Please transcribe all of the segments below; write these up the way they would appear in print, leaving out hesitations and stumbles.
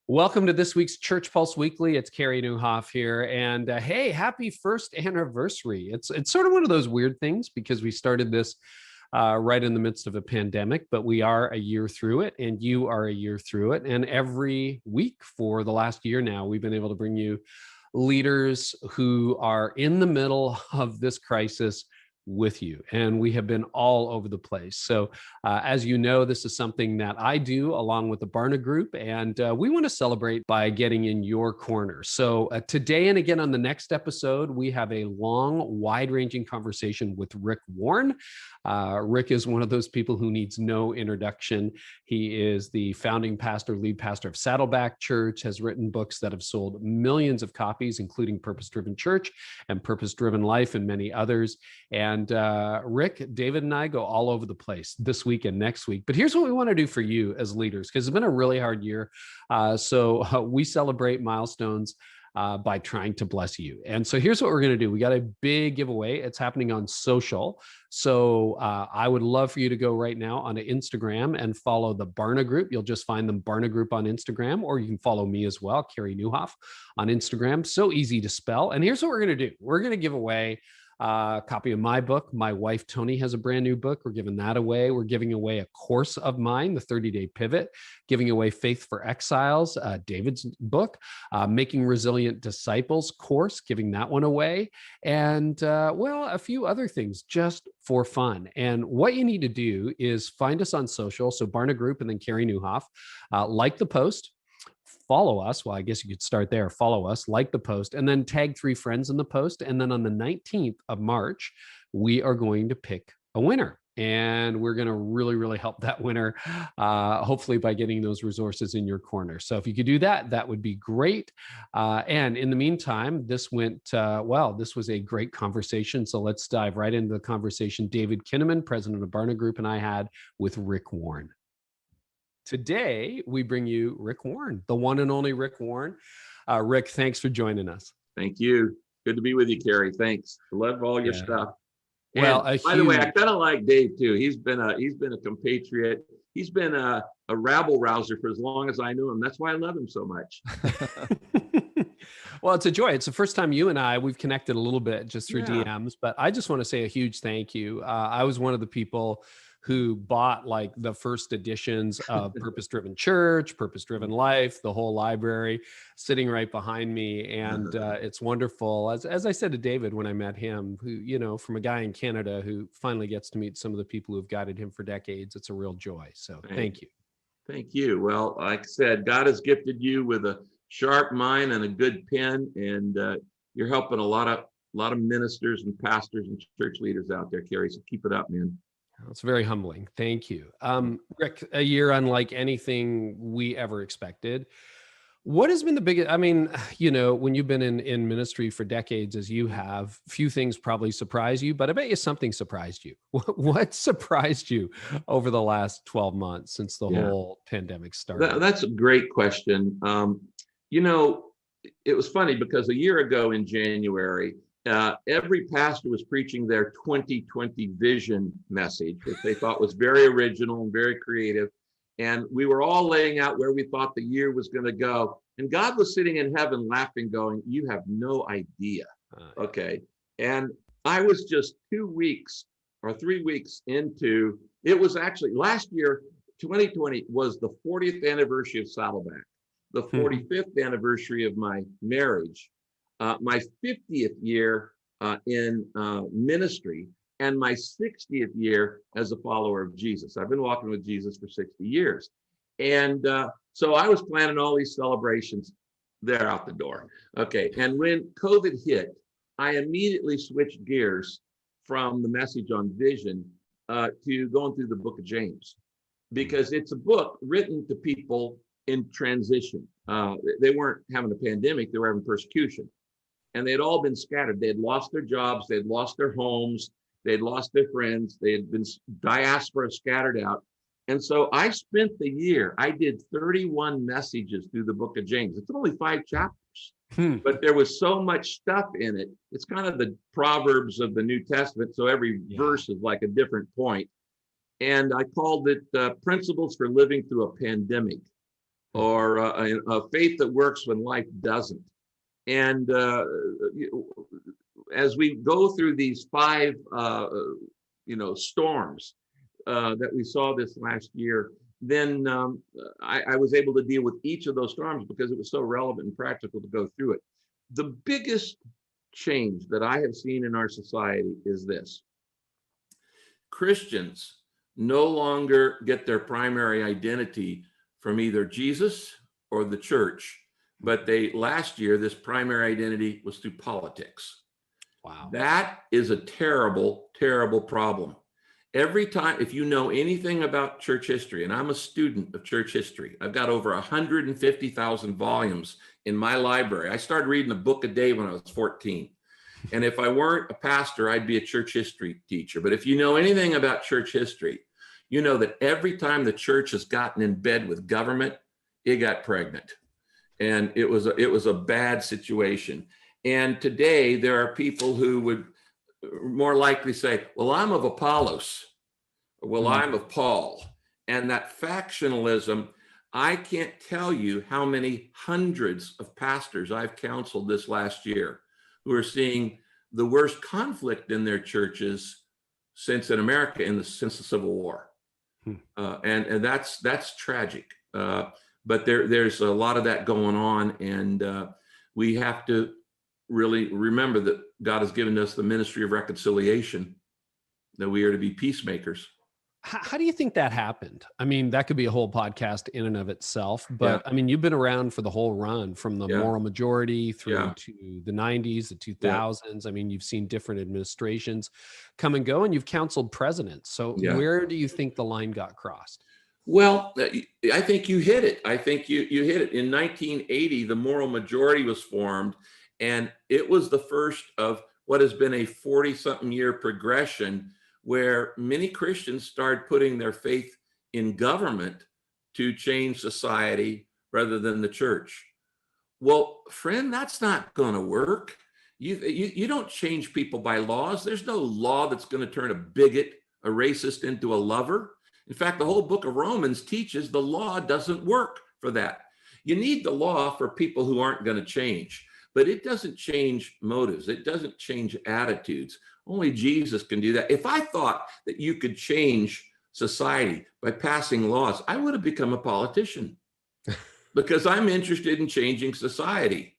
Welcome to this week's Church Pulse Weekly. It's Carey here, and hey, happy first anniversary! It's sort of one of those weird things because we started this right in the midst of a pandemic, but we are a year through it, and you are a year through it. And every week for the last year now, we've been able to bring you leaders who are in the middle of this crisis with you, and we have been all over the place. So as you know, this is something that I do along with the Barna Group, and we want to celebrate by getting in your corner. So today and again on the next episode, we have a long, wide-ranging conversation with Rick Warren. Rick is one of those people who needs no introduction. He is the founding pastor, lead pastor of Saddleback Church, has written books that have sold millions of copies, including Purpose-Driven Church and Purpose-Driven Life and many others. And Rick, David, and I go all over the place this week and next week. But here's what we want to do for you as leaders, because it's been a really hard year. So we celebrate milestones by trying to bless you. And so here's what we're going to do. We got a big giveaway. It's happening on social. So I would love for you to go right now onto Instagram and follow the Barna Group. You'll just find the Barna Group on Instagram, or you can follow me as well, Carey Nieuwhof, on Instagram. So easy to spell. And here's what we're going to do. We're going to give away a copy of my book. My wife, Tony, has a brand new book. We're giving that away. We're giving away a course of mine, the 30-Day Pivot, giving away Faith for Exiles, David's book, Making Resilient Disciples course, giving that one away. And a few other things just for fun. And what you need to do is find us on social. So Barna Group and then Carey Nieuwhof, like the post, follow us. Well, I guess you could start there. Follow us, like the post, and then tag 3 friends in the post. And then on the 19th of March, we are going to pick a winner. And we're going to really, really help that winner, hopefully by getting those resources in your corner. So if you could do that, that would be great. And in the meantime, this went well. This was a great conversation. So let's dive right into the conversation David Kinnaman, president of Barna Group, and I had with Rick Warren. Today, we bring you Rick Warren, the one and only Rick Warren. Rick, thanks for joining us. Thank you. Good to be with you, Carey. Thanks. I love all your stuff. And well, by the way, I kind of like Dave too. He's been a compatriot. He's been a rabble rouser for as long as I knew him. That's why I love him so much. Well, it's a joy. It's the first time you and we've connected a little bit just through DMs, but I just want to say a huge thank you. I was one of the people who bought like the first editions of Purpose-Driven Church, Purpose-Driven Life, the whole library sitting right behind me. And it's wonderful. As I said to David when I met him, who, you know, from a guy in Canada who finally gets to meet some of the people who've guided him for decades, it's a real joy. So thank you. Thank you. Well, like I said, God has gifted you with a sharp mind and a good pen, and you're helping a lot of ministers and pastors and church leaders out there, Carey. So keep it up, man. It's very humbling. Thank you. Rick, a year unlike anything we ever expected. What has been the biggest, I mean, you know, when you've been in ministry for decades, as you have, few things probably surprise you, but I bet you something surprised you. What surprised you over the last 12 months since the whole pandemic started? That's a great question. You know, it was funny because a year ago in January, every pastor was preaching their 2020 vision message, which they thought was very original and very creative. And we were all laying out where we thought the year was going to go. And God was sitting in heaven laughing, going, "You have no idea." Okay. And I was just 2 weeks or 3 weeks into, it was actually last year, 2020 was the 40th anniversary of Saddleback, the 45th anniversary of my marriage, my 50th year in ministry, and my 60th year as a follower of Jesus. I've been walking with Jesus for 60 years. And so I was planning all these celebrations. They're out the door. Okay. And when COVID hit, I immediately switched gears from the message on vision to going through the book of James, because it's a book written to people in transition. They weren't having a pandemic, they were having persecution. And they'd all been scattered. They had lost their jobs, they'd lost their homes, they'd lost their friends, they had been diaspora scattered out. And so I spent the year, I did 31 messages through the book of James. It's only 5 chapters, but there was so much stuff in it. It's kind of the Proverbs of the New Testament. So every verse is like a different point. And I called it Principles for Living Through a Pandemic. or a faith that works when life doesn't. And as we go through these five, storms that we saw this last year, then I was able to deal with each of those storms because it was so relevant and practical to go through it. The biggest change that I have seen in our society is this: Christians no longer get their primary identity from either Jesus or the church, but last year, this primary identity was through politics. Wow. That is a terrible, terrible problem. Every time, if you know anything about church history, and I'm a student of church history, I've got over 150,000 volumes in my library. I started reading a book a day when I was 14. And if I weren't a pastor, I'd be a church history teacher. But if you know anything about church history, you know that every time the church has gotten in bed with government, it got pregnant. And it was a bad situation. And today there are people who would more likely say, well, I'm of Apollos, or well, I'm of Paul. And that factionalism, I can't tell you how many hundreds of pastors I've counseled this last year who are seeing the worst conflict in their churches since in America since the Civil War. And that's tragic. But there's a lot of that going on, and we have to really remember that God has given us the ministry of reconciliation, that we are to be peacemakers. How do you think that happened? I mean, that could be a whole podcast in and of itself, but I mean, you've been around for the whole run from the moral majority through to the 90s, the 2000s. I mean, you've seen different administrations come and go, and you've counseled presidents. So where do you think the line got crossed? Well, I think you hit it. I think you hit it. In 1980, the moral majority was formed, and it was the first of what has been a 40-something year progression where many Christians started putting their faith in government to change society rather than the church. Well, friend, that's not going to work. You don't change people by laws. There's no law that's going to turn a bigot, a racist into a lover. In fact, the whole book of Romans teaches the law doesn't work for that. You need the law for people who aren't going to change, but it doesn't change motives. It doesn't change attitudes. Only Jesus can do that. If I thought that you could change society by passing laws, I would have become a politician because I'm interested in changing society.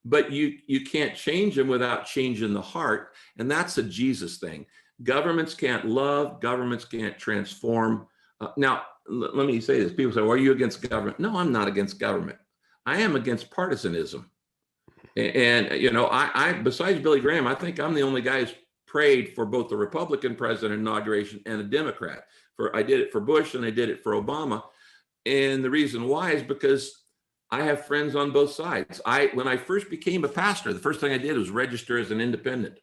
But you can't change them without changing the heart. And that's a Jesus thing. Governments can't love, governments can't transform. Now, let me say this. People say, well, are you against government? No, I'm not against government. I am against partisanism. And I besides Billy Graham, I think I'm the only guy who's prayed for both the Republican president inauguration and a Democrat. I did it for Bush and I did it for Obama. And the reason why is because I have friends on both sides. When I first became a pastor, the first thing I did was register as an independent.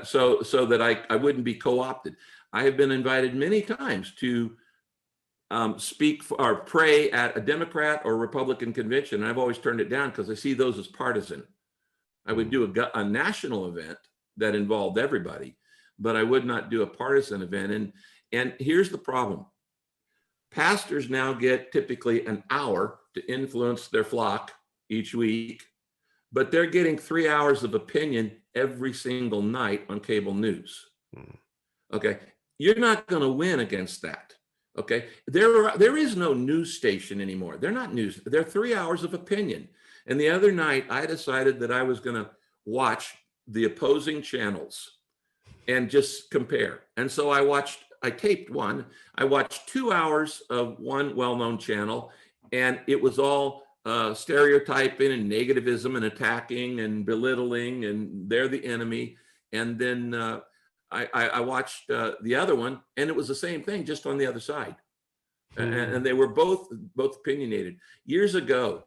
So that I wouldn't be co-opted. I have been invited many times to speak for, or pray at a Democrat or Republican convention. And I've always turned it down because I see those as partisan. I would do a national event that involved everybody, but I would not do a partisan event. And here's the problem. Pastors now get typically an hour to influence their flock each week, but they're getting 3 hours of opinion every single night on cable news. Okay, you're not going to win against that. Okay, there is no news station anymore. They're not news. They're 3 hours of opinion. And the other night, I decided that I was going to watch the opposing channels and just compare. And so I taped one. I watched 2 hours of one well-known channel, and it was all stereotyping and negativism and attacking and belittling, and they're the enemy. And then I watched the other one, and it was the same thing, just on the other side. And they were both opinionated. Years ago,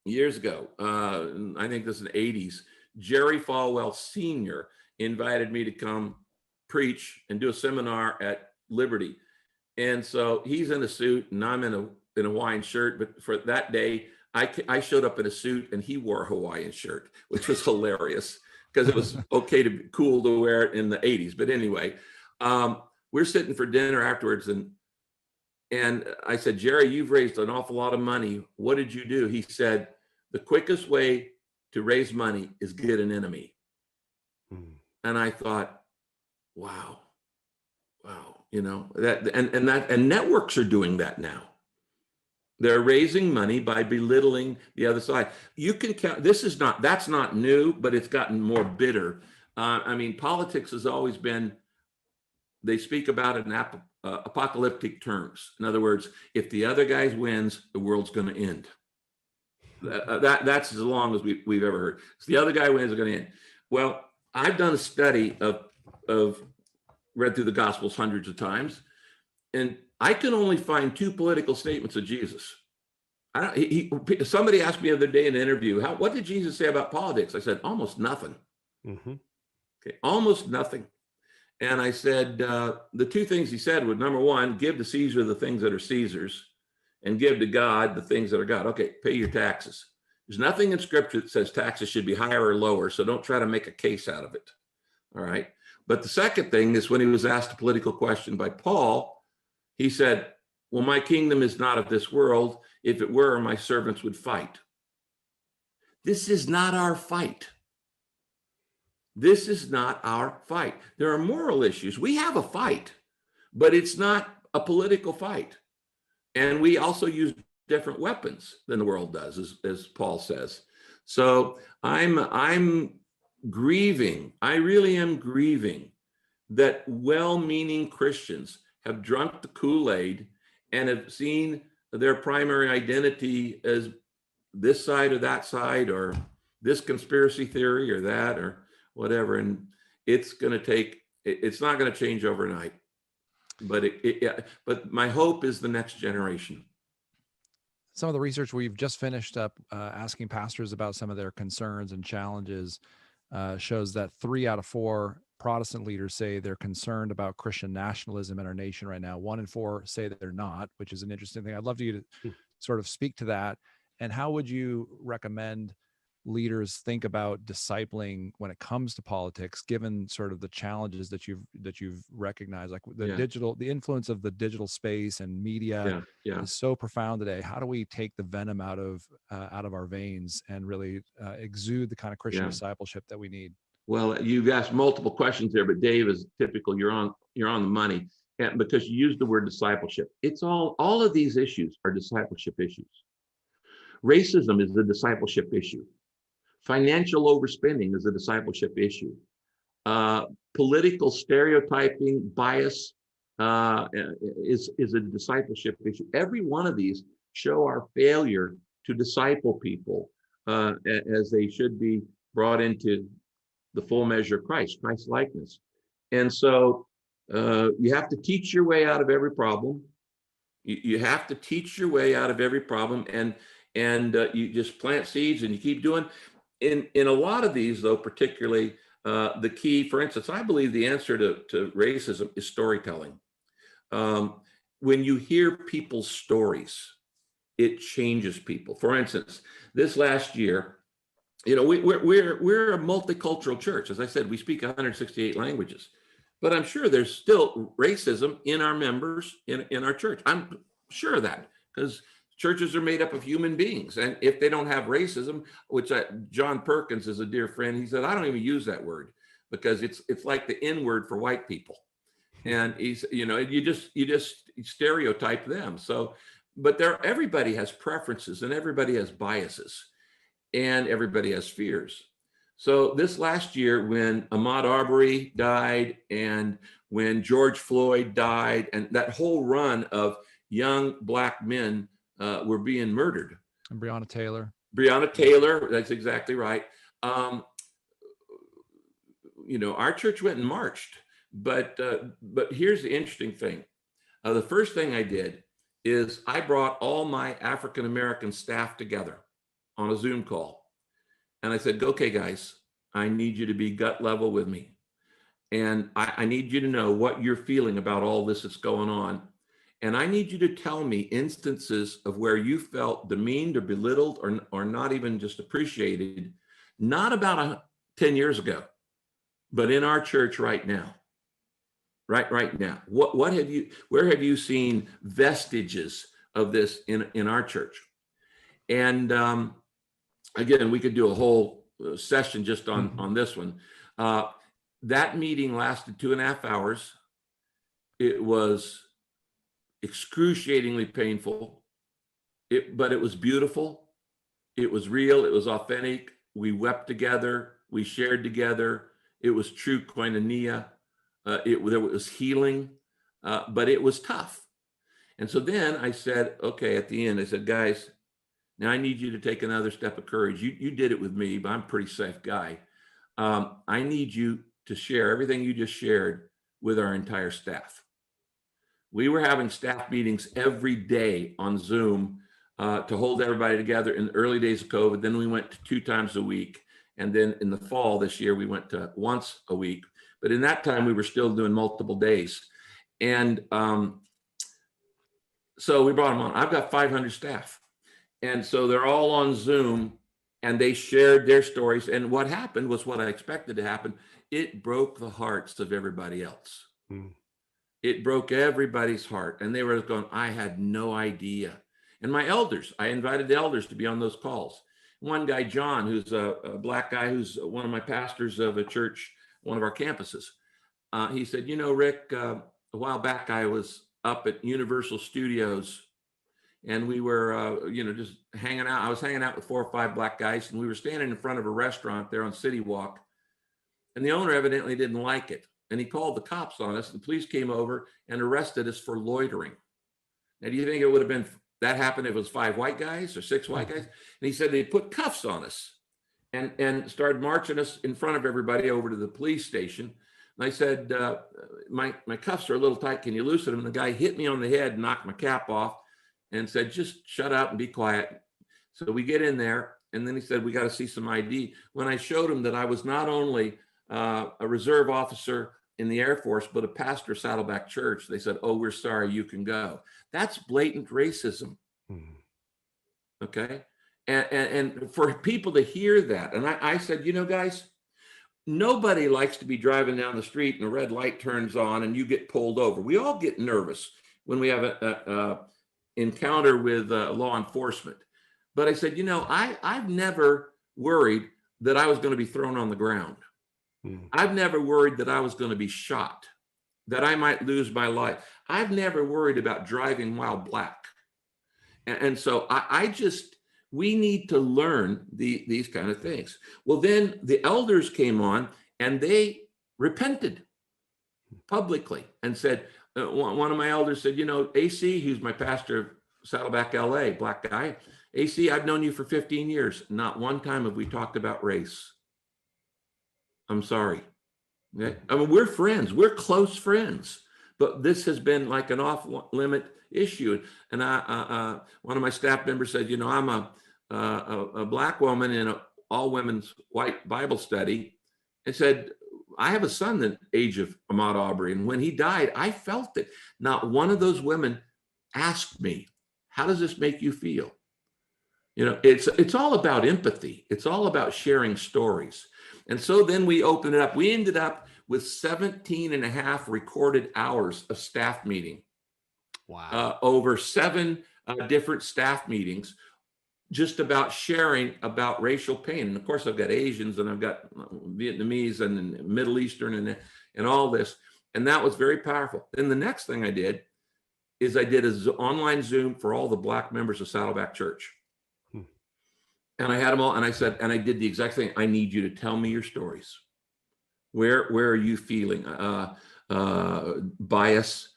I think this is the 80s, Jerry Falwell Sr. invited me to come preach and do a seminar at Liberty. And so he's in a suit and I'm in a Hawaiian shirt, but for that day, I showed up in a suit and he wore a Hawaiian shirt, which was hilarious because it was okay to be cool to wear it in the 80s. But anyway, we're sitting for dinner afterwards, and And I said, Jerry, you've raised an awful lot of money. What did you do? He said, the quickest way to raise money is get an enemy. And I thought, wow, that and networks are doing that now. They're raising money by belittling the other side. You can count, that's not new, but it's gotten more bitter. I mean, politics has always been, they speak about it in apocalyptic terms. In other words, if the other guy wins, the world's going to end. That's as long as we've ever heard. If the other guy wins, it's going to end. Well, I've done a study of read through the Gospels hundreds of times, and I can only find 2 political statements of Jesus. Somebody asked me the other day in an interview, what did Jesus say about politics? I said, almost nothing. Okay, almost nothing. And I said, the 2 things he said were, number 1, give to Caesar the things that are Caesar's, and give to God the things that are God. Okay, pay your taxes. There's nothing in scripture that says taxes should be higher or lower, so don't try to make a case out of it. All right. But the second thing is when he was asked a political question by Paul, he said, well, my kingdom is not of this world. If it were, my servants would fight. This is not our fight. This is not our fight. There are moral issues. We have a fight, but it's not a political fight. And we also use different weapons than the world does, as Paul says. So I'm grieving. I really am grieving that well-meaning Christians have drunk the Kool-Aid and have seen their primary identity as this side or that side, or this conspiracy theory or that, or whatever. And it's not going to change overnight. But but my hope is the next generation. Some of the research we've just finished up asking pastors about some of their concerns and challenges shows that 3 out of 4 Protestant leaders say they're concerned about Christian nationalism in our nation right now. 1 in 4 say that they're not, which is an interesting thing. I'd love you to sort of speak to that. And how would you recommend leaders think about discipling when it comes to politics, given sort of the challenges that you've recognized, like the influence of the digital space and media is so profound today. How do we take the venom out of our veins and really exude the kind of Christian discipleship that we need? Well, you've asked multiple questions there, but Dave, is typical. You're on the money, and because you used the word discipleship. It's all of these issues are discipleship issues. Racism is a discipleship issue. Financial overspending is a discipleship issue. Political stereotyping, bias is a discipleship issue. Every one of these show our failure to disciple people as they should be brought into the full measure of Christ's likeness. And so you have to teach your way out of every problem. You have to teach your way out of every problem, and you just plant seeds and you keep doing. In a lot of these, though, particularly the key, for instance, I believe the answer to racism is storytelling. When you hear people's stories, it changes people. For instance, this last year, we're a multicultural church. As I said, we speak 168 languages, but I'm sure there's still racism in our members in our church. I'm sure of that, because churches are made up of human beings. And if they don't have racism, which John Perkins is a dear friend, he said, I don't even use that word because it's like the N word for white people. And he's, you just stereotype them. So, but everybody has preferences and everybody has biases and everybody has fears. So this last year, when Ahmaud Arbery died and when George Floyd died, and that whole run of young Black men were being murdered. And Breonna Taylor, that's exactly right. Our church went and marched, but here's the interesting thing. The first thing I did is I brought all my African-American staff together on a Zoom call. And I said, okay, guys, I need you to be gut level with me. And I need you to know what you're feeling about all this that's going on. And I need you to tell me instances of where you felt demeaned or belittled or not even just appreciated, not about 10 years ago, but in our church right now. right now? Where have you seen vestiges of this in our church? And again, we could do a whole session just on this one. That meeting lasted 2.5 hours. It was excruciatingly painful, but it was beautiful. It was real. It was authentic. We wept together. We shared together. It was true koinonia. There was healing, but it was tough. And so then I said, okay, at the end, I said, guys, now I need you to take another step of courage. You did it with me, but I'm a pretty safe guy. I need you to share everything you just shared with our entire staff. We were having staff meetings every day on Zoom to hold everybody together in the early days of COVID. Then we went to 2 times a week. And then in the fall this year, we went to once a week. But in that time, we were still doing multiple days. And so we brought them on. I've got 500 staff. And so they're all on Zoom and they shared their stories. And what happened was what I expected to happen. It broke the hearts of everybody else. It broke everybody's heart. And they were going, I had no idea. And my elders, I invited the elders to be on those calls. One guy, John, who's a black guy, who's one of my pastors of a church, one of our campuses. He said, you know, Rick, a while back, I was up at Universal Studios and we were, just hanging out. I was hanging out with 4 or 5 black guys and we were standing in front of a restaurant there on City Walk. And the owner evidently didn't like it. And he called the cops on us. The police came over and arrested us for loitering. Now, do you think it would have been that happened if it was 5 white guys or 6 white guys? And he said they put cuffs on us and started marching us in front of everybody over to the police station. And I said, my cuffs are a little tight. Can you loosen them? And the guy hit me on the head, knocked my cap off and said, just shut up and be quiet. So we get in there. And then he said, we got to see some ID. When I showed him that I was not only a reserve officer in the Air Force, but a pastor of Saddleback Church, they said, oh, we're sorry, you can go. That's blatant racism. Okay. And for people to hear that, and I said, guys, nobody likes to be driving down the street and a red light turns on and you get pulled over. We all get nervous when we have an encounter with law enforcement. But I said, I've never worried that I was going to be thrown on the ground. I've never worried that I was going to be shot, that I might lose my life. I've never worried about driving while black. And so we need to learn these kind of things. Well, then the elders came on and they repented publicly and said, one of my elders said, AC, who's my pastor of Saddleback, LA, black guy, AC, I've known you for 15 years. Not one time have we talked about race. I'm sorry. Okay? I mean, we're friends. We're close friends. But this has been like an off-limit issue. And one of my staff members said, I'm a black woman in an all-women's white Bible study. And said, I have a son the age of Ahmaud Arbery. And when he died, I felt it. Not one of those women asked me, how does this make you feel? It's all about empathy. It's all about sharing stories. And so then we opened it up. We ended up with 17.5 recorded hours of staff meeting. Wow. Over 7 different staff meetings, just about sharing about racial pain. And of course, I've got Asians and I've got Vietnamese and Middle Eastern and all this. And that was very powerful. Then the next thing I did is I did an online Zoom for all the black members of Saddleback Church. And I had them all, and I said, and I did the exact thing. I need you to tell me your stories. Where are you feeling bias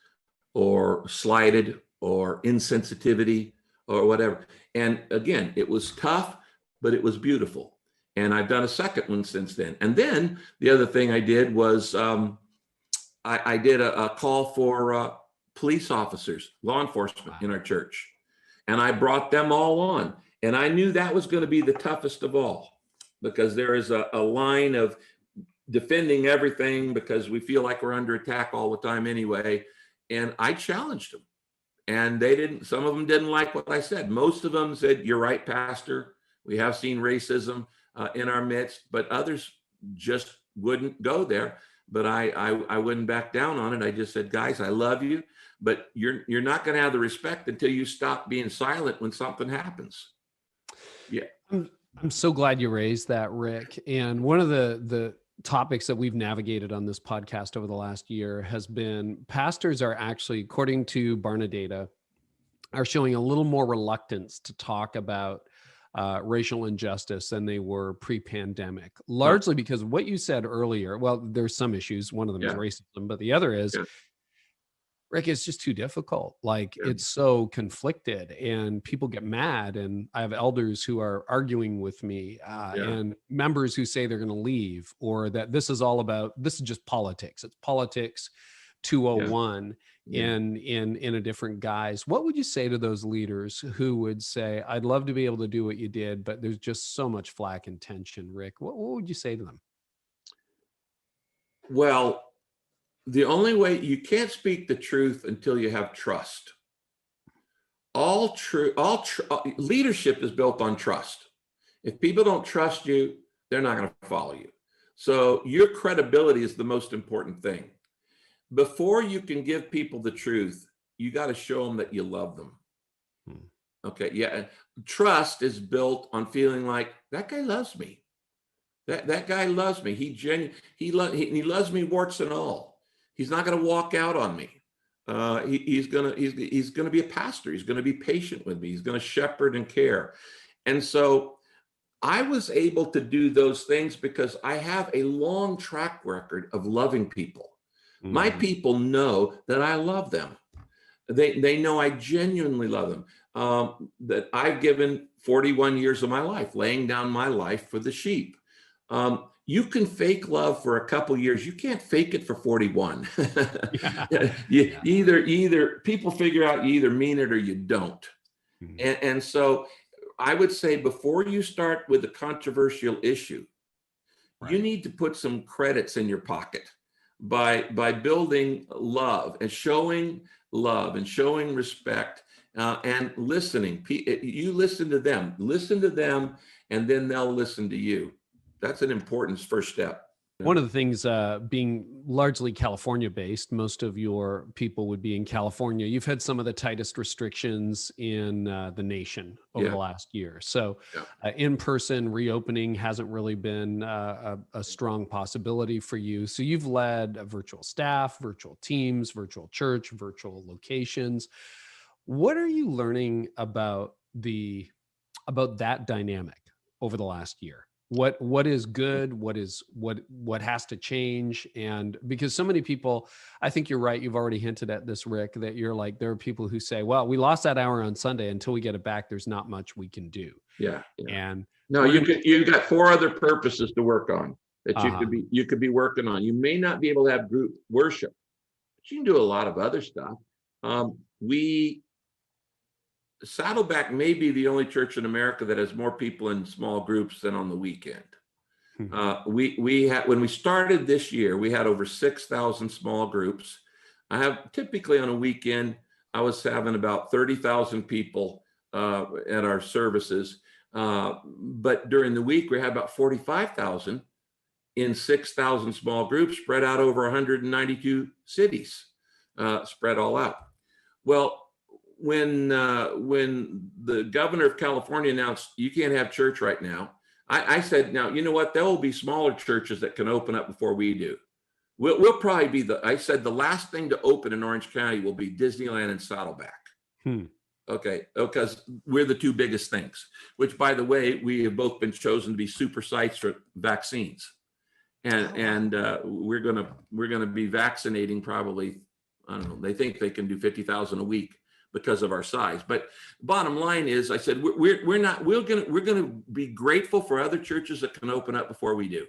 or slighted or insensitivity or whatever? And again, it was tough, but it was beautiful. And I've done a second one since then. And then the other thing I did was I did a call for police officers, law enforcement in our church. And I brought them all on. And I knew that was going to be the toughest of all, because there is a line of defending everything because we feel like we're under attack all the time anyway. And I challenged them, and some of them didn't like what I said. Most of them said, you're right, Pastor. We have seen racism in our midst, but others just wouldn't go there. but I wouldn't back down on it. I just said, guys, I love you, but you're not going to have the respect until you stop being silent when something happens. Yeah. I'm so glad you raised that, Rick. And one of the topics that we've navigated on this podcast over the last year has been pastors are actually, according to Barna data, are showing a little more reluctance to talk about racial injustice than they were pre-pandemic, largely because of what you said earlier. Well, there's some issues. One of them is racism, but the other is, Rick, it's just too difficult. Like it's so conflicted and people get mad. And I have elders who are arguing with me and members who say they're going to leave, or that this is just politics. It's politics 201 in a different guise. What would you say to those leaders who would say, I'd love to be able to do what you did, but there's just so much flack and tension, Rick? What would you say to them? Well, the only way, you can't speak the truth until you have trust. Leadership is built on trust. If people don't trust you, they're not going to follow you. So your credibility is the most important thing. Before you can give people the truth, you got to show them that you love them. Okay. Yeah. Trust is built on feeling like that guy loves me. That guy loves me. He loves me warts and all. He's not going to walk out on me. He's going to be a pastor. He's going to be patient with me. He's going to shepherd and care. And so I was able to do those things because I have a long track record of loving people. Mm-hmm. My people know that I love them. They know I genuinely love them. That I've given 41 years of my life, laying down my life for the sheep. You can fake love for a couple years. You can't fake it for 41. Either people figure out you either mean it or you don't. Mm-hmm. And so I would say before you start with a controversial issue, you need to put some credits in your pocket by building love and showing respect and listening. You listen to them, and then they'll listen to you. That's an important first step. One of the things, being largely California based, most of your people would be in California. You've had some of the tightest restrictions in the nation over the last year. So in-person reopening hasn't really been a strong possibility for you. So you've led a virtual staff, virtual teams, virtual church, virtual locations. What are you learning about that dynamic over the last year? What is good? What has to change? And because so many people, I think you're right. You've already hinted at this, Rick, that you're like, there are people who say, well, we lost that hour on Sunday. Until we get it back, there's not much we can do. Yeah. And no, you've got 4 other purposes to work on that you could be working on. You may not be able to have group worship, but you can do a lot of other stuff. Saddleback may be the only church in America that has more people in small groups than on the weekend. Mm-hmm. We had, when we started this year, we had over 6,000 small groups. I have typically on a weekend, I was having about 30,000 people at our services. But during the week, we had about 45,000 in 6,000 small groups spread out over 192 cities, spread all out. Well, when the governor of California announced you can't have church right now, I said, now, you know what? There will be smaller churches that can open up before we do. We'll probably be I said the last thing to open in Orange County will be Disneyland and Saddleback. Okay, because we're the 2 biggest things, which, by the way, we have both been chosen to be super sites for vaccines. And we're gonna be vaccinating probably, I don't know, they think they can do 50,000 a week because of our size. But bottom line is, I said, we're gonna be grateful for other churches that can open up before we do.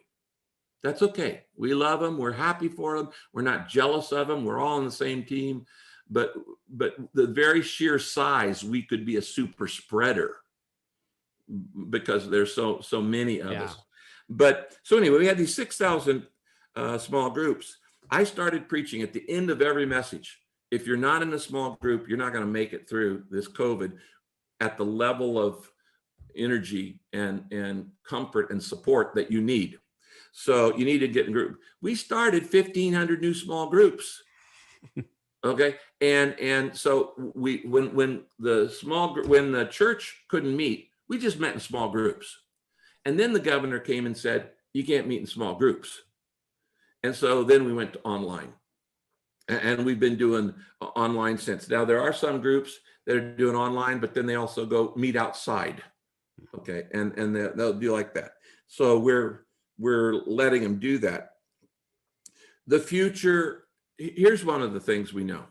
That's okay. We love them. We're happy for them. We're not jealous of them. We're all on the same team. But the very sheer size, we could be a super spreader because there's so many of us. But so anyway, we had these 6,000 small groups. I started preaching at the end of every message. If you're not in a small group, you're not going to make it through this COVID at the level of energy and comfort and support that you need. So you need to get in group. We started 1,500 new small groups. Okay. And so when the church couldn't meet, we just met in small groups. And then the governor came and said, you can't meet in small groups. And so then we went to online. And we've been doing online since. Now, there are some groups that are doing online, but then they also go meet outside. Okay. And they'll do like that. So we're letting them do that. The future, here's one of the things we know.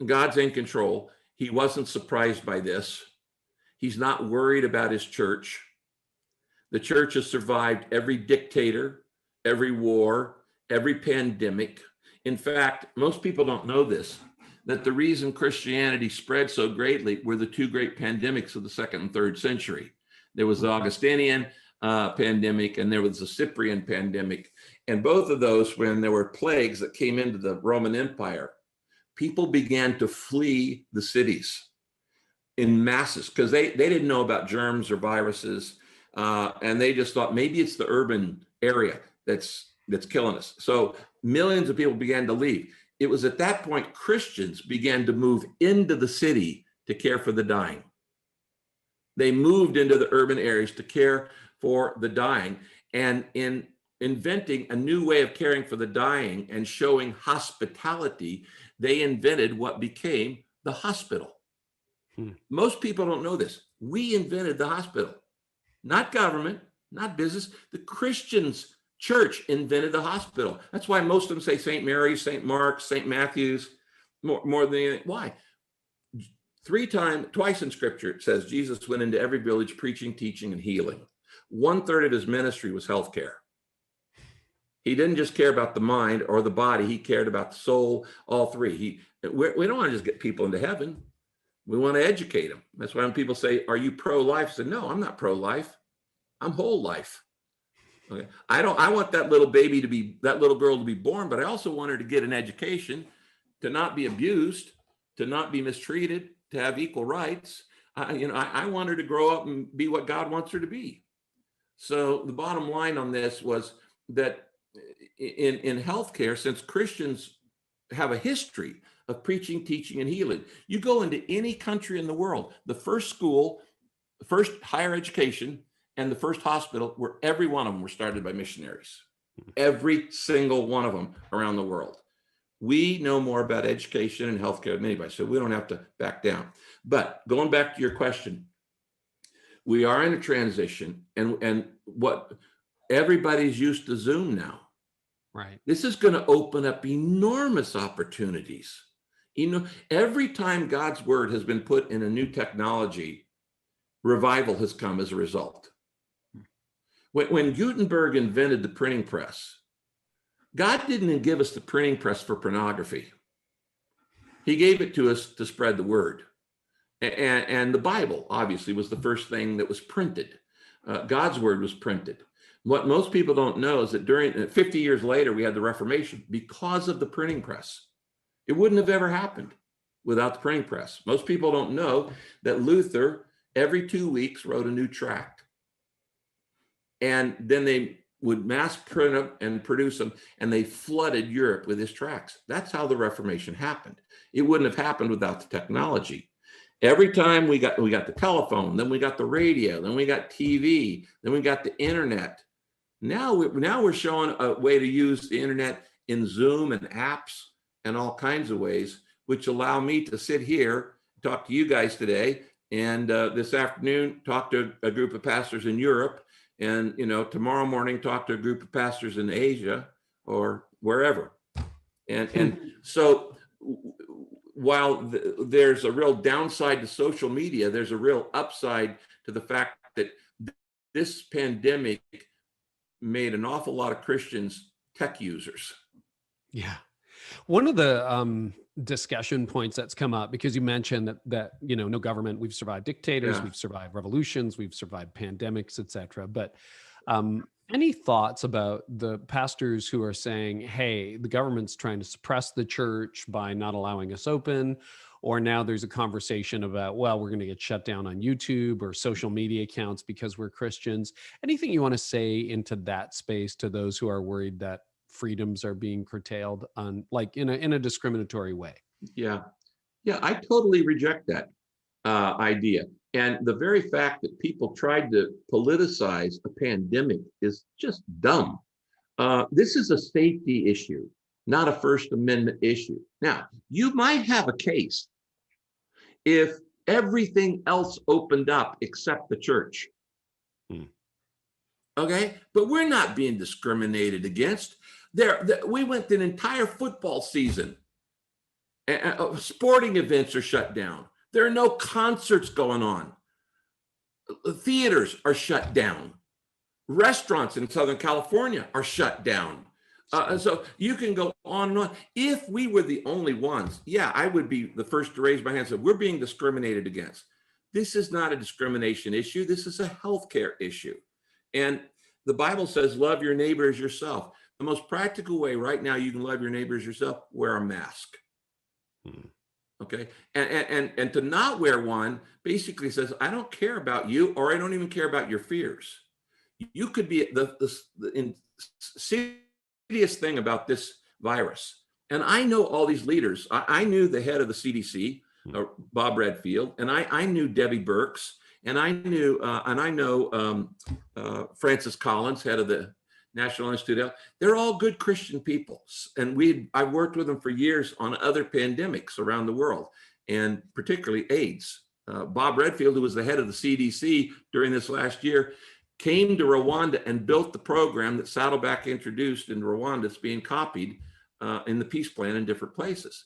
God's in control. He wasn't surprised by this. He's not worried about his church. The church has survived every dictator, every war, every pandemic. In fact, most people don't know this, that the reason Christianity spread so greatly were the two great pandemics of the 2nd and 3rd century. There was the Augustinian pandemic and there was the Cyprian pandemic. And both of those, when there were plagues that came into the Roman Empire, people began to flee the cities in masses because they didn't know about germs or viruses. And they just thought maybe it's the urban area that's killing us. So millions of people began to leave. It was at that point Christians began to move into the city to care for the dying. They moved into the urban areas to care for the dying. And in inventing a new way of caring for the dying and showing hospitality, they invented what became the hospital. Most people don't know this. We invented the hospital, not government, not business. The Christians' church invented the hospital. That's why most of them say St. Mary's, St. Mark's, St. Matthew's, more than anything. Why? Twice in scripture, it says Jesus went into every village preaching, teaching, and healing. 1/3 of his ministry was healthcare. He didn't just care about the mind or the body. He cared about the soul, all three. We don't want to just get people into heaven. We want to educate them. That's why when people say, are you pro-life? I say, no, I'm not pro-life. I'm whole life. Okay. I want that little girl to be born, but I also want her to get an education, to not be abused, to not be mistreated, to have equal rights. I want her to grow up and be what God wants her to be. So the bottom line on this was that in healthcare, since Christians have a history of preaching, teaching, and healing, you go into any country in the world, the first school, the first higher education, and the first hospital, every one of them were started by missionaries. Every single one of them around the world. We know more about education and healthcare than anybody, so we don't have to back down. But going back to your question, we are in a transition, and what everybody's used to Zoom now. Right. This is going to open up enormous opportunities. Every time God's word has been put in a new technology, revival has come as a result. When Gutenberg invented the printing press, God didn't give us the printing press for pornography. He gave it to us to spread the word. And the Bible, obviously, was the first thing that was printed. God's word was printed. What most people don't know is that 50 years later, we had the Reformation because of the printing press. It wouldn't have ever happened without the printing press. Most people don't know that Luther, every 2 weeks, wrote a new tract. And then they would mass print them and produce them, and they flooded Europe with his tracts. That's how the Reformation happened. It wouldn't have happened without the technology. Every time we got the telephone, then we got the radio, then we got TV, then we got the internet. Now we're showing a way to use the internet in Zoom and apps and all kinds of ways, which allow me to sit here, talk to you guys today, and this afternoon talk to a group of pastors in Europe, and tomorrow morning talk to a group of pastors in Asia or wherever. And so while there's a real downside to social media, there's a real upside to the fact that this pandemic made an awful lot of Christians tech users. Yeah. One of the discussion points that's come up, because you mentioned that no government, we've survived dictators, we've survived revolutions, we've survived pandemics, etc. But any thoughts about the pastors who are saying, hey, the government's trying to suppress the church by not allowing us open, or now there's a conversation about, well, we're going to get shut down on YouTube or social media accounts because we're Christians. Anything you want to say into that space to those who are worried that freedoms are being curtailed on, like, in a discriminatory way? Yeah. Yeah, I totally reject that idea. And the very fact that people tried to politicize a pandemic is just dumb. This is a safety issue, not a First Amendment issue. Now, you might have a case if everything else opened up except the church. Okay, but we're not being discriminated against. We went an entire football season. Sporting events are shut down. There are no concerts going on. Theaters are shut down. Restaurants in Southern California are shut down. So you can go on and on. If we were the only ones, yeah, I would be the first to raise my hand and say, we're being discriminated against. This is not a discrimination issue. This is a healthcare issue. And the Bible says, love your neighbor as yourself. The most practical way right now you can love your neighbor as yourself, wear a mask. Okay. And to not wear one basically says, I don't care about you, or I don't even care about your fears. You could be the serious thing about this virus. And I know all these leaders. I knew the head of the CDC, Bob Redfield, and I knew Debbie Birx, and I know Francis Collins, head of the National Institute of Health. They're all good Christian people. And I worked with them for years on other pandemics around the world, and particularly AIDS. Bob Redfield, who was the head of the CDC during this last year, came to Rwanda and built the program that Saddleback introduced in Rwanda. It's being copied in the peace plan in different places.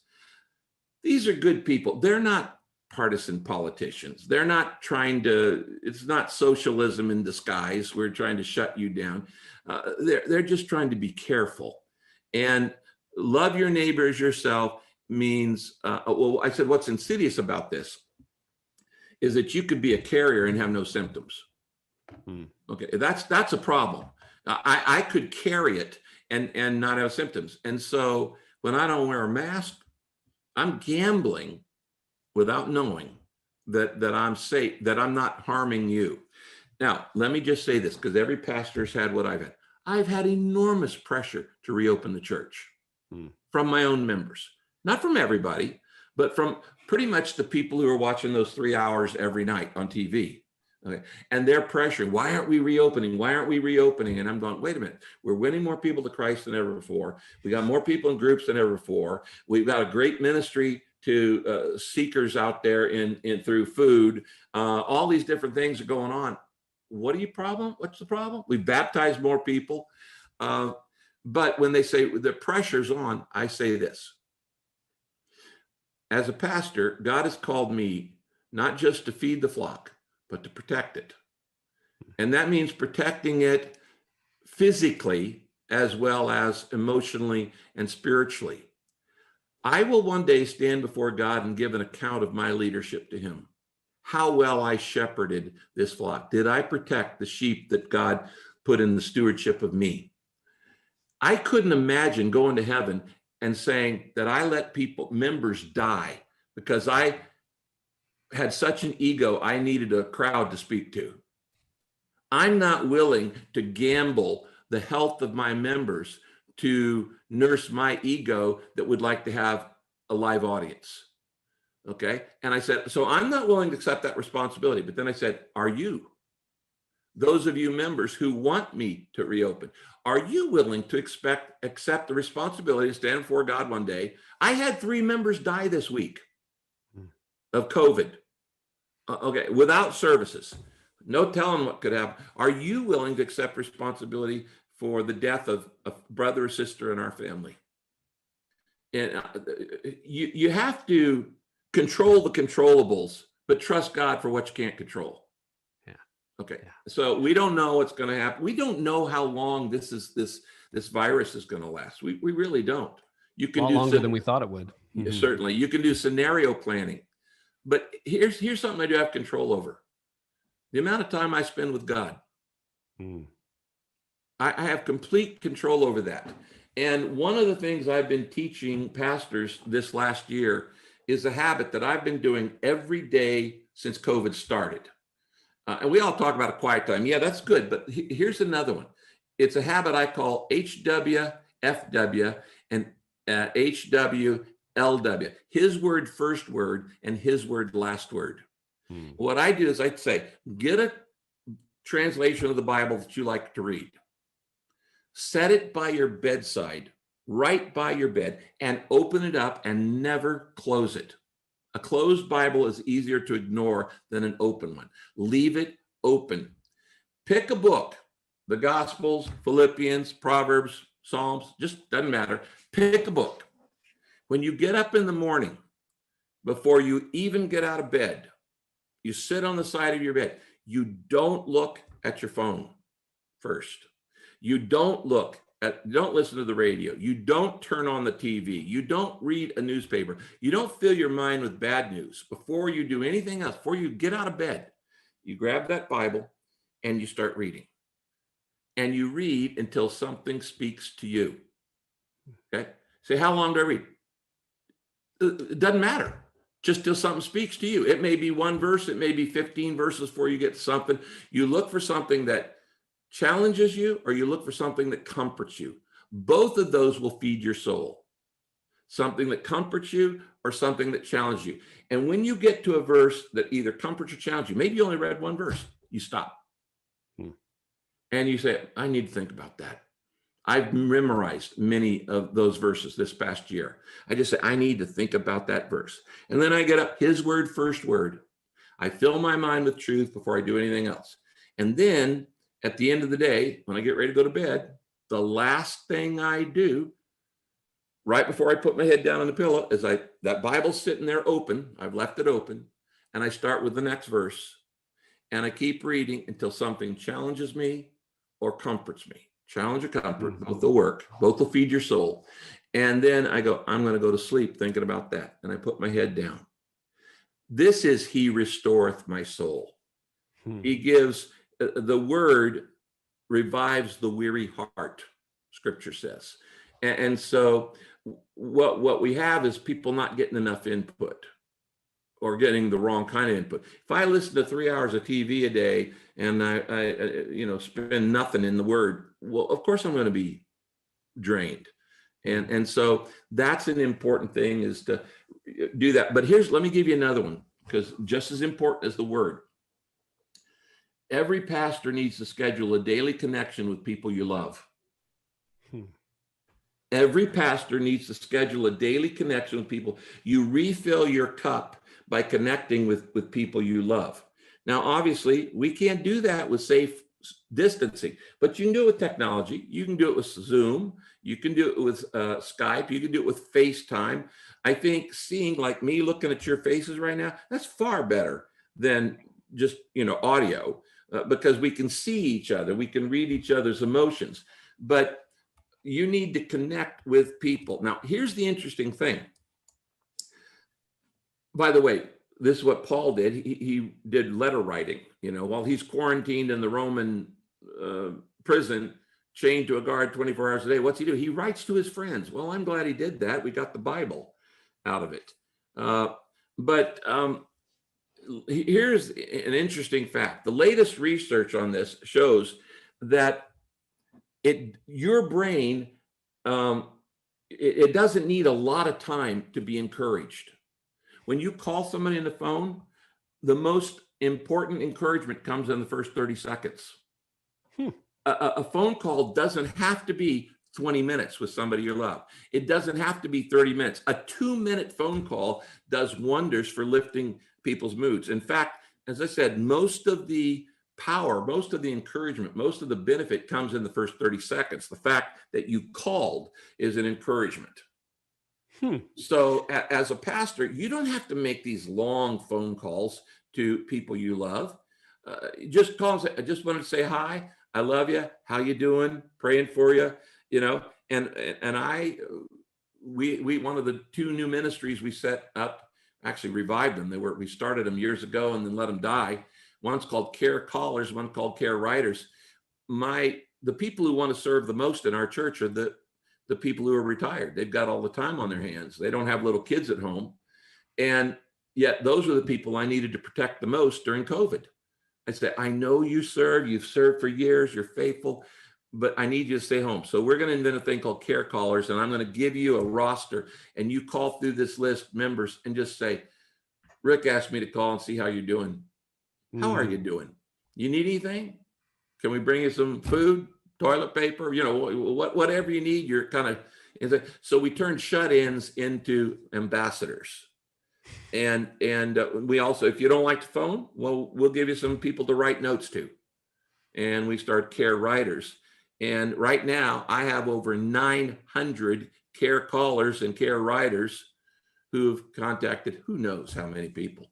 These are good people. They're not partisan politicians. They're not trying to, it's not socialism in disguise. We're trying to shut you down. They're just trying to be careful. And love your neighbor as yourself means, well, I said, what's insidious about this is that you could be a carrier and have no symptoms. Okay, that's a problem. I could carry it and not have symptoms. And so when I don't wear a mask, I'm gambling without knowing that I'm safe, that I'm not harming you. Now, let me just say this, because every pastor's had what I've had. I've had enormous pressure to reopen the church from my own members, not from everybody, but from pretty much the people who are watching those 3 hours every night on TV. Okay. And they're pressuring, why aren't we reopening? Why aren't we reopening? And I'm going, wait a minute, we're winning more people to Christ than ever before. We got more people in groups than ever before. We've got a great ministry to seekers out there in through food. All these different things are going on. What are your problem? What's the problem? We baptize more people. But when they say the pressure's on, I say this. As a pastor, God has called me not just to feed the flock, but to protect it. And that means protecting it physically as well as emotionally and spiritually. I will one day stand before God and give an account of my leadership to him. How well I shepherded this flock. Did I protect the sheep that God put in the stewardship of me? I couldn't imagine going to heaven and saying that I let members die because I had such an ego, I needed a crowd to speak to. I'm not willing to gamble the health of my members to nurse my ego that would like to have a live audience. Okay. And I said, so I'm not willing to accept that responsibility. But then I said, are you? Those of you members who want me to reopen, are you willing to accept the responsibility to stand before God one day? I had 3 members die this week of COVID. Okay, without services, no telling what could happen. Are you willing to accept responsibility for the death of a brother or sister in our family? And you have to control the controllables, but trust God for what you can't control. Yeah. Okay. Yeah. So we don't know what's going to happen. We don't know how long this virus is going to last. We really don't. You can do longer than we thought it would. Certainly, you can do scenario planning. But here's something I do have control over. The amount of time I spend with God. I have complete control over that. And one of the things I've been teaching pastors this last year is a habit that I've been doing every day since COVID started. And we all talk about a quiet time. Yeah, that's good. But here's another one. It's a habit I call HWFW and HWLW. His word first word and his word last word. What I do is I'd say, get a translation of the Bible that you like to read. Set it by your bedside, right by your bed, and open it up and never close it. A closed Bible is easier to ignore than an open one. Leave it open. Pick a book, the Gospels, Philippians, Proverbs, Psalms, just doesn't matter. Pick a book. When you get up in the morning, before you even get out of bed, you sit on the side of your bed. You don't look at your phone first. You don't listen to the radio. You don't turn on the TV. You don't read a newspaper. You don't fill your mind with bad news. Before you do anything else, before you get out of bed, you grab that Bible and you start reading. And you read until something speaks to you. Okay? Say, how long do I read? It doesn't matter. Just till something speaks to you. It may be one verse. It may be 15 verses before you get to something. You look for something that challenges you, or you look for something that comforts you. Both of those will feed your soul. Something that comforts you or something that challenges you. And when you get to a verse that either comforts or challenges you, maybe you only read one verse, you stop. And you say, I need to think about that. I've memorized many of those verses this past year. I just say, I need to think about that verse. And then I get up, his word, first word. I fill my mind with truth before I do anything else. And then at the end of the day, when I get ready to go to bed, the last thing I do, right before I put my head down on the pillow, is that Bible's sitting there open. I've left it open. And I start with the next verse. And I keep reading until something challenges me or comforts me. Challenge or comfort, both will work. Both will feed your soul. And then I go, I'm going to go to sleep thinking about that. And I put my head down. This is he restoreth my soul. He gives, the word revives the weary heart, scripture says. And so what we have is people not getting enough input or getting the wrong kind of input. If I listen to 3 hours of TV a day and I spend nothing in the word, well, of course I'm going to be drained. And so that's an important thing, is to do that. But let me give you another one, because just as important as the word, every pastor needs to schedule a daily connection with people you love. Every pastor needs to schedule a daily connection with people. You refill your cup by connecting with people you love. Now, obviously, we can't do that with safe distancing, but you can do it with technology. You can do it with Zoom. You can do it with Skype. You can do it with FaceTime. I think seeing, like me looking at your faces right now, that's far better than just, audio, because we can see each other. We can read each other's emotions, but you need to connect with people. Now, here's the interesting thing. By the way, this is what Paul did. He did letter writing, while he's quarantined in the Roman prison, chained to a guard 24 hours a day. What's he do? He writes to his friends. Well, I'm glad he did that. We got the Bible out of it. But here's an interesting fact. The latest research on this shows that your brain, it doesn't need a lot of time to be encouraged. When you call somebody on the phone, the most important encouragement comes in the first 30 seconds. A phone call doesn't have to be 20 minutes with somebody you love. It doesn't have to be 30 minutes. A 2-minute phone call does wonders for lifting people's moods. In fact, as I said, most of the power, most of the encouragement, most of the benefit comes in the first 30 seconds. The fact that you called is an encouragement. So as a pastor, you don't have to make these long phone calls to people you love. Just call and say, I just wanted to say hi. I love you. How you doing? Praying for you. And we one of the 2 new ministries we set up, actually revived them. We started them years ago and then let them die. One's called Care Callers, one called Care Writers. The people who want to serve the most in our church are the people who are retired. They've got all the time on their hands. They don't have little kids at home. And yet those are the people I needed to protect the most during COVID. I said, I know you serve, you've served for years, you're faithful, but I need you to stay home. So we're going to invent a thing called care callers, and I'm going to give you a roster, and you call through this list members and just say, Rick asked me to call and see how you're doing. How are you doing? You need anything? Can we bring you some food, toilet paper, whatever you need? You're kind of, so we turned shut-ins into ambassadors. And we also, if you don't like the phone, well, we'll give you some people to write notes to. And we start care writers. And right now I have over 900 care callers and care writers who've contacted who knows how many people.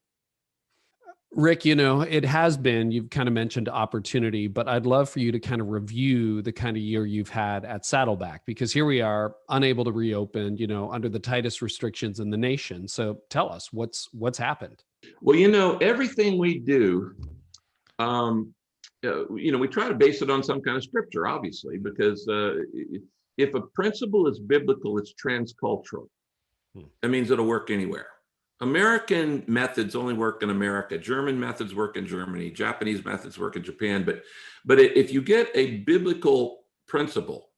Rick, it has been, you've kind of mentioned opportunity, but I'd love for you to kind of review the kind of year you've had at Saddleback, because here we are unable to reopen, under the tightest restrictions in the nation. So tell us what's happened. Well, everything we do, we try to base it on some kind of scripture, obviously, because if a principle is biblical, it's transcultural. That means it'll work anywhere. American methods only work in America. German methods work in Germany. Japanese methods work in Japan. But if you get a biblical principle,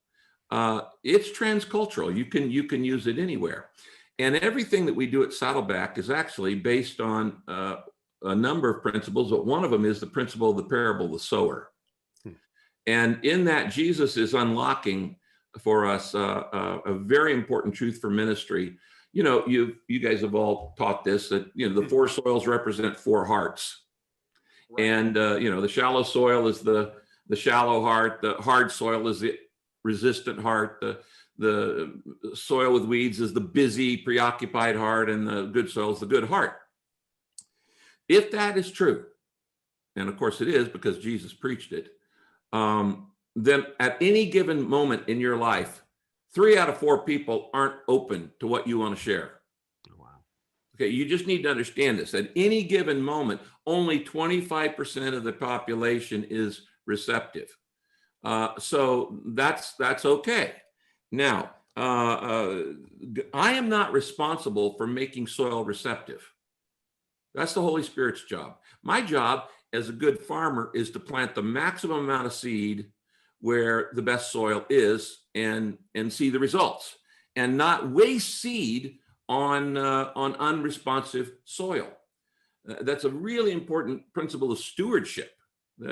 it's transcultural. You can use it anywhere. And everything that we do at Saddleback is actually based on a number of principles, but one of them is the principle of the parable of the sower. And in that, Jesus is unlocking for us a very important truth for ministry. You guys have all taught this, that, the four soils represent four hearts. Right. And, the shallow soil is the shallow heart. The hard soil is the resistant heart. The soil with weeds is the busy, preoccupied heart, and the good soil is the good heart. If that is true, and of course it is because Jesus preached it, then at any given moment in your life, 3 out of 4 people aren't open to what you want to share. Oh, wow. Okay, you just need to understand this. At any given moment, only 25% of the population is receptive. So that's okay. Now, I am not responsible for making soil receptive. That's the Holy Spirit's job. My job as a good farmer is to plant the maximum amount of seed where the best soil is and see the results, and not waste seed on unresponsive soil. That's a really important principle of stewardship.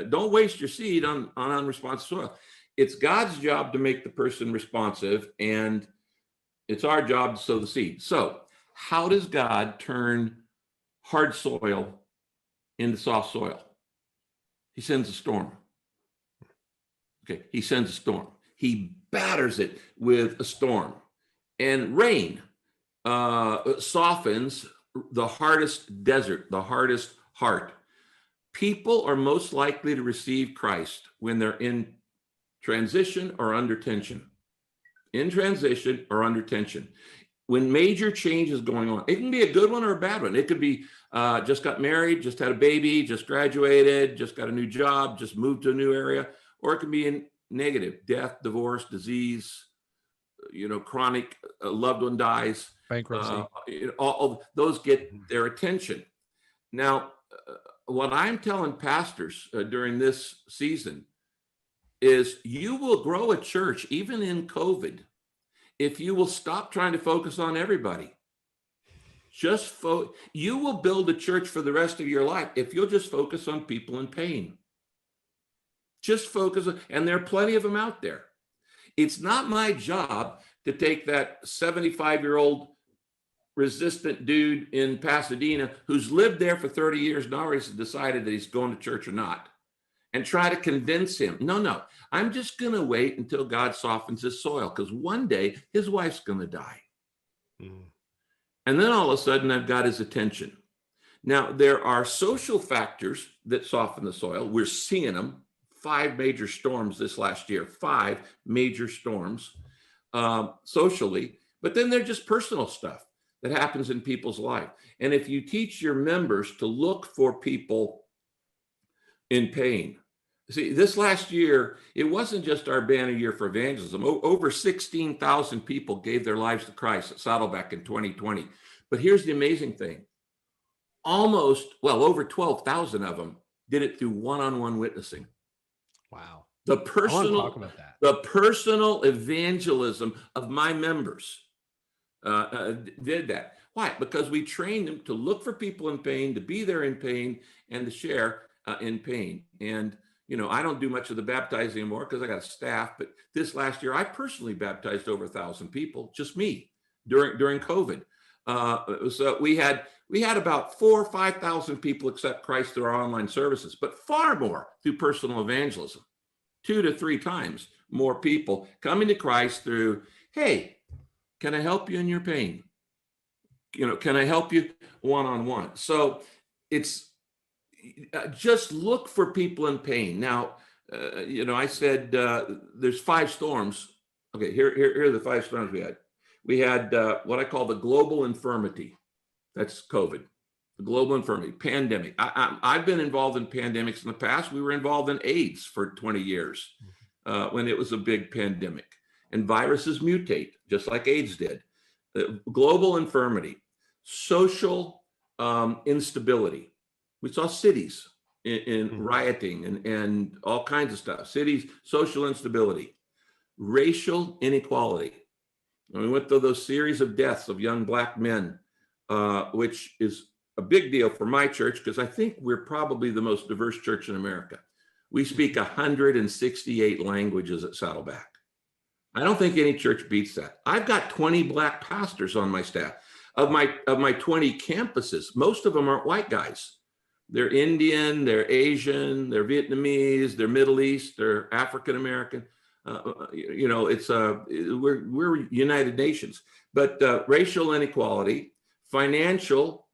Don't waste your seed on unresponsive soil. It's God's job to make the person responsive, and it's our job to sow the seed. So how does God turn hard soil into soft soil? He sends a storm. Okay, he sends a storm. He batters it with a storm. And rain softens the hardest desert, the hardest heart. People are most likely to receive Christ when they're in transition or under tension. In transition or under tension. When major change is going on, it can be a good one or a bad one. It could be just got married, just had a baby, just graduated, just got a new job, just moved to a new area. Or it can be in negative: death, divorce, disease, chronic loved one dies, bankruptcy. All those get their attention. Now, what I'm telling pastors during this season is you will grow a church even in COVID if you will stop trying to focus on everybody. You will build a church for the rest of your life if you'll just focus on people in pain. Just focus on, and there are plenty of them out there. It's not my job to take that 75-year-old resistant dude in Pasadena who's lived there for 30 years and already decided that he's going to church or not, and try to convince him. No, I'm just going to wait until God softens his soil, because one day his wife's going to die. And then all of a sudden I've got his attention. Now, there are social factors that soften the soil. We're seeing them. 5 major storms this last year, 5 major storms socially, but then they're just personal stuff that happens in people's life. And if you teach your members to look for people in pain, see, this last year, it wasn't just our banner year for evangelism. Over 16,000 people gave their lives to Christ at Saddleback in 2020. But here's the amazing thing. over 12,000 of them did it through one-on-one witnessing. Wow. The I want to personal, talk about that. the personal evangelism of my members did that. Why? Because we trained them to look for people in pain, to be there in pain, and to share in pain. And, I don't do much of the baptizing anymore because I got a staff, but this last year, I personally baptized over 1,000 people, just me, during COVID. So we had about 4,000 or 5,000 people accept Christ through our online services, but far more through personal evangelism. 2 to 3 times more people coming to Christ through, hey, can I help you in your pain? Can I help you one-on-one? So it's just look for people in pain. Now, I said there's 5 storms. Okay, here are the 5 storms we had. We had what I call the global infirmity. That's COVID, the global infirmity, pandemic. I've been involved in pandemics in the past. We were involved in AIDS for 20 years when it was a big pandemic. And viruses mutate, just like AIDS did. Global infirmity, social instability. We saw cities in rioting and all kinds of stuff. Cities, social instability, racial inequality. And we went through those series of deaths of young Black men, which is a big deal for my church because I think we're probably the most diverse church in America. We speak 168 languages at Saddleback. I don't think any church beats that. I've got 20 Black pastors on my staff. Of my 20 campuses, most of them aren't white guys. They're Indian, they're Asian, they're Vietnamese, they're Middle East, they're African American. We're United Nations. But racial inequality, financial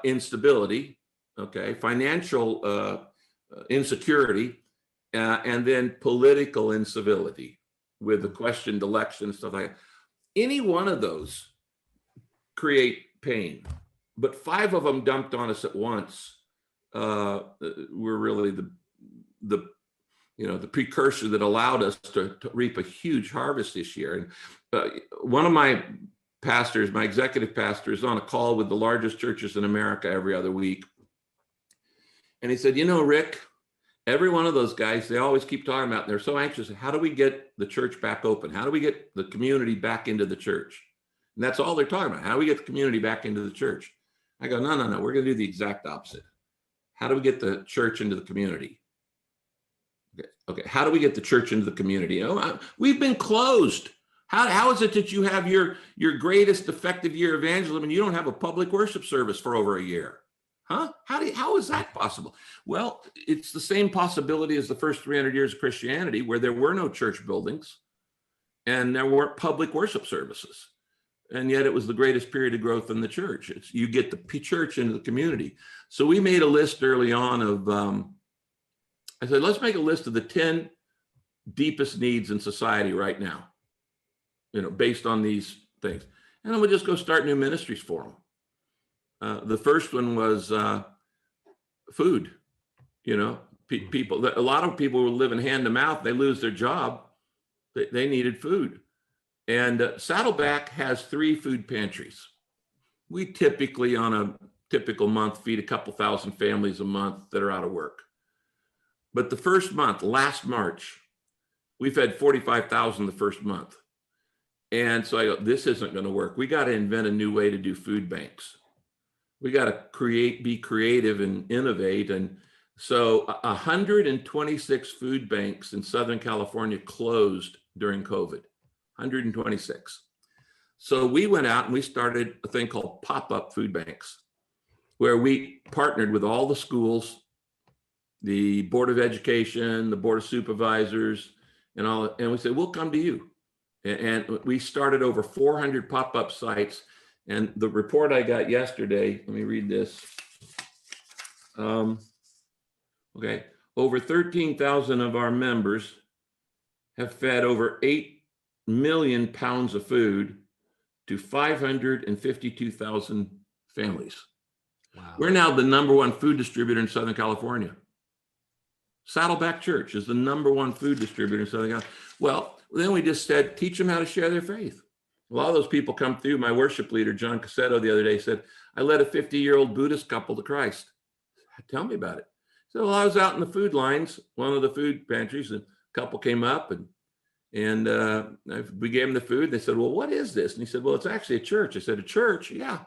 instability, financial insecurity, and then political incivility with the questioned election and stuff like that. Any one of those create pain, but 5 of them dumped on us at once. Were really the precursor that allowed us to reap a huge harvest this year. And one of my pastors, my executive pastor, is on a call with the largest churches in America every other week. And he said, Rick, every one of those guys, they always keep talking about, they're so anxious. How do we get the church back open? How do we get the community back into the church? And that's all they're talking about. How do we get the community back into the church? I go, no. We're going to do the exact opposite. How do we get the church into the community? Okay. How do we get the church into the community? We've been closed. How is it that you have your greatest effective year of evangelism and you don't have a public worship service for over a year? Huh? How is that possible? Well, it's the same possibility as the first 300 years of Christianity, where there were no church buildings and there weren't public worship services. And yet it was the greatest period of growth in the church. You get the church into the community. So we made a list early on of, I said, let's make a list of the 10 deepest needs in society right now, based on these things. And then we'll just go start new ministries for them. The first one was food. People, a lot of people were living hand to mouth. They lose their job. They needed food. And Saddleback has 3 food pantries. We typically, on a typical month, feed a couple thousand families a month that are out of work. But the first month, last March, we fed 45,000 the first month. And so I go, this isn't going to work. We got to invent a new way to do food banks. We got to be creative and innovate. And so 126 food banks in Southern California closed during COVID. 126. So we went out and we started a thing called pop-up food banks, where we partnered with all the schools, the Board of Education, the Board of Supervisors, and we said, we'll come to you. And we started over 400 pop-up sites. And the report I got yesterday, let me read this. Okay, over 13,000 of our members have fed over 8 million pounds of food to 552,000 families. Wow. We're now the #1 food distributor in Southern California. Saddleback Church is the #1 food distributor in Southern California. Well, then we just said, teach them how to share their faith. A lot of those people come through. My worship leader, John Cassetto, the other day said, I led a 50-year-old Buddhist couple to Christ. Tell me about it. So I was out in the food lines, one of the food pantries, and a couple came up and we gave him the food. They said, well, what is this? And he said, well, it's actually a church. I said, a church? Yeah.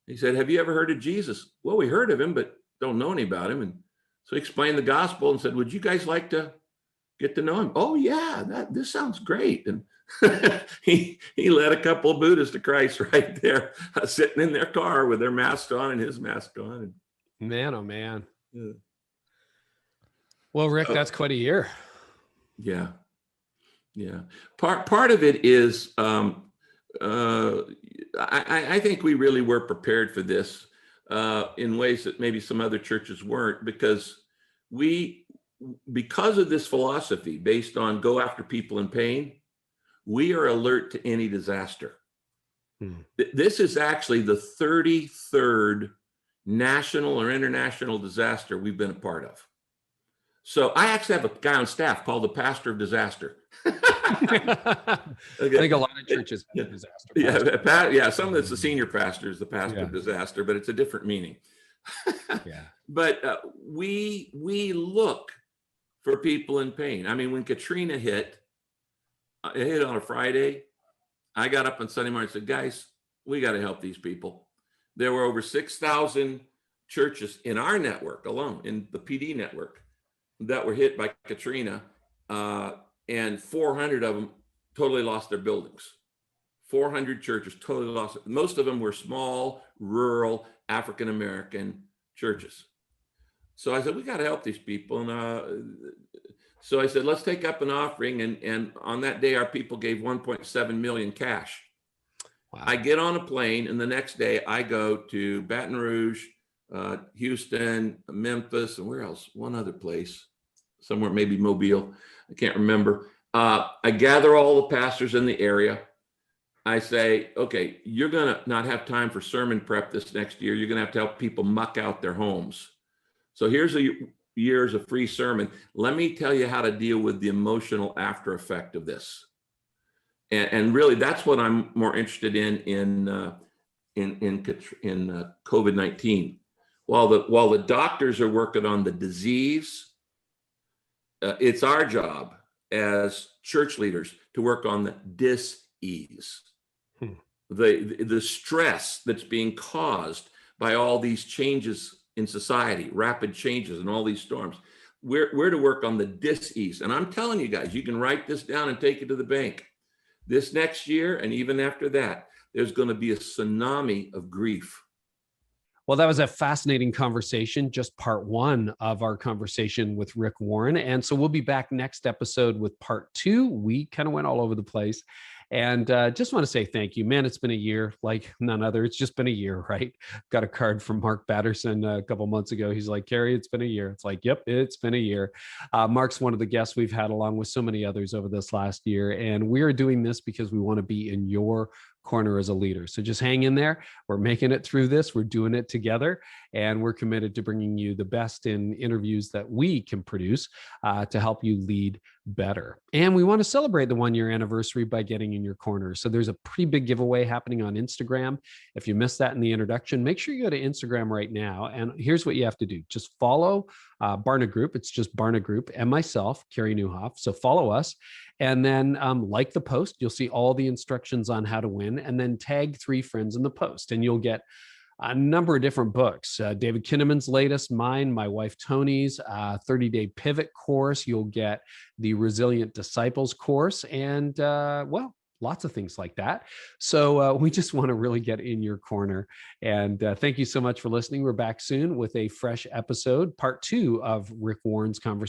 He said, have you ever heard of Jesus? Well, we heard of him, but don't know any about him. And so he explained the gospel and said, would you guys like to get to know him? Oh yeah, this sounds great. And he led a couple of Buddhists to Christ right there, sitting in their car with their mask on and his mask on. Man, oh man. Yeah. Well, Rick, that's quite a year. Yeah. Yeah. Part of it is, I think we really were prepared for this in ways that maybe some other churches weren't, because of this philosophy based on go after people in pain, we are alert to any disaster. This is actually the 33rd national or international disaster we've been a part of. So I actually have a guy on staff called the pastor of disaster. I think a lot of churches have disaster. Yeah, some of it's the senior pastor is the pastor of disaster, but it's a different meaning. Yeah. But we look for people in pain. I mean, when Katrina hit, it hit on a Friday. I got up on Sunday morning and said, guys, we got to help these people. There were over 6,000 churches in our network alone, in the PD network, that were hit by Katrina, and 400 of them totally lost their buildings. 400 churches totally lost it. Most of them were small, rural, African-American churches. So I said, we got to help these people. And so I said, let's take up an offering. And on that day, our people gave 1.7 million cash. Wow. I get on a plane, and the next day I go to Baton Rouge, Houston, Memphis, and where else? One other place, somewhere, maybe Mobile. I can't remember. I gather all the pastors in the area. I say, okay, you're going to not have time for sermon prep this next year. You're going to have to help people muck out their homes. So here's a year's of free sermon. Let me tell you how to deal with the emotional after effect of this. And really, that's what I'm more interested in COVID-19. While the doctors are working on the disease, it's our job as church leaders to work on the dis-ease, the stress that's being caused by all these changes in society, rapid changes and all these storms. We're to work on the dis-ease. And I'm telling you guys, you can write this down and take it to the bank. This next year, and even after that, there's going to be a tsunami of grief. Well, that was a fascinating conversation, just part one of our conversation with Rick Warren. And so we'll be back next episode with part two. We kind of went all over the place. And just want to say thank you, man. It's been a year like none other. It's just been a year, right? Got a card from Mark Batterson a couple months ago. He's like, Carey, it's been a year. It's like, yep, it's been a year. Mark's one of the guests we've had along with so many others over this last year. And we are doing this because we want to be in your corner as a leader. So just hang in there. We're making it through this. We're doing it together. And we're committed to bringing you the best in interviews that we can produce to help you lead better. And we want to celebrate the 1-year anniversary by getting in your corner. So there's a pretty big giveaway happening on Instagram. If you missed that in the introduction, make sure you go to Instagram right now. And here's what you have to do. Just follow Barna Group. It's just Barna Group and myself, Carey Nieuwhof. So follow us. And then like the post, you'll see all the instructions on how to win, and then tag 3 friends in the post, and you'll get a number of different books. David Kinnaman's latest, mine, my wife Tony's 30-day pivot course. You'll get the Resilient Disciples course, and well, lots of things like that. So we just want to really get in your corner. And thank you so much for listening. We're back soon with a fresh episode, part 2 of Rick Warren's conversation.